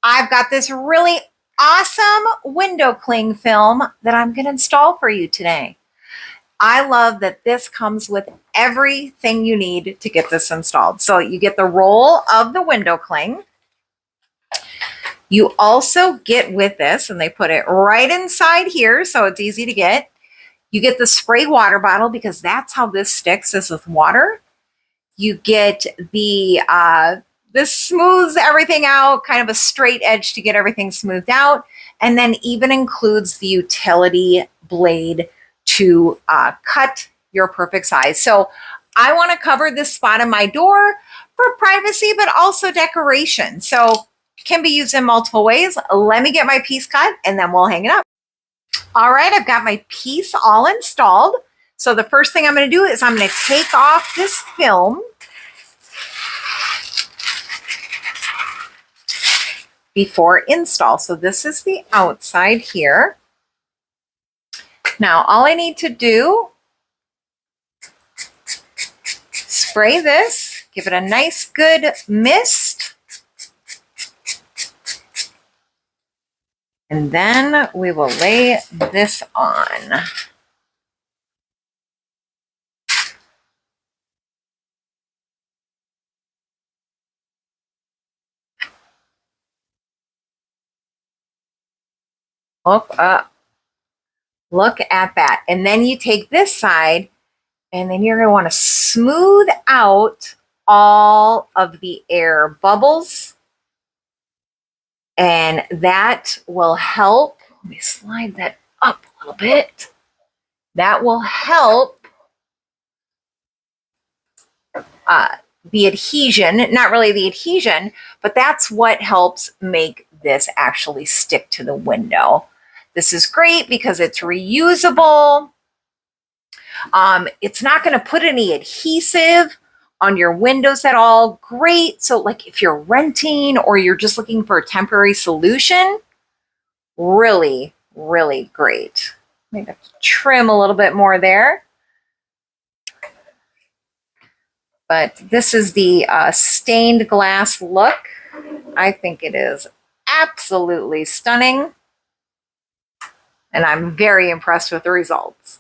I've got this really awesome window cling film that I'm going to install for you today. I love that this comes with everything you need to get this installed. So you get the roll of the window cling. You also get with this, and they put it right inside here, so it's easy to get. You get the spray water bottle because that's how this sticks, is with water. You get the, this smooths everything out, kind of a straight edge to get everything smoothed out, and then even includes the utility blade to cut your perfect size. So I want to cover this spot on my door for privacy, but also decoration. So it can be used in multiple ways. Let me get my piece cut and then we'll hang it up. All right, I've got my piece all installed. So the first thing I'm going to do is I'm going to take off this film. Before install. So this is the outside here. Now all I need to do, spray this, give it a nice good mist, and then we will lay this on. Look at that. And then you take this side and then you're going to want to smooth out all of the air bubbles. And that will help. Let me slide that up a little bit. That will help the adhesion, not really the adhesion, but that's what helps make this actually stick to the window. This is great because it's reusable. It's not going to put any adhesive on your windows at all. Great. So like if you're renting or you're just looking for a temporary solution, really, really great. Maybe have to trim a little bit more there. But this is the stained glass look. I think it is absolutely stunning. And I'm very impressed with the results.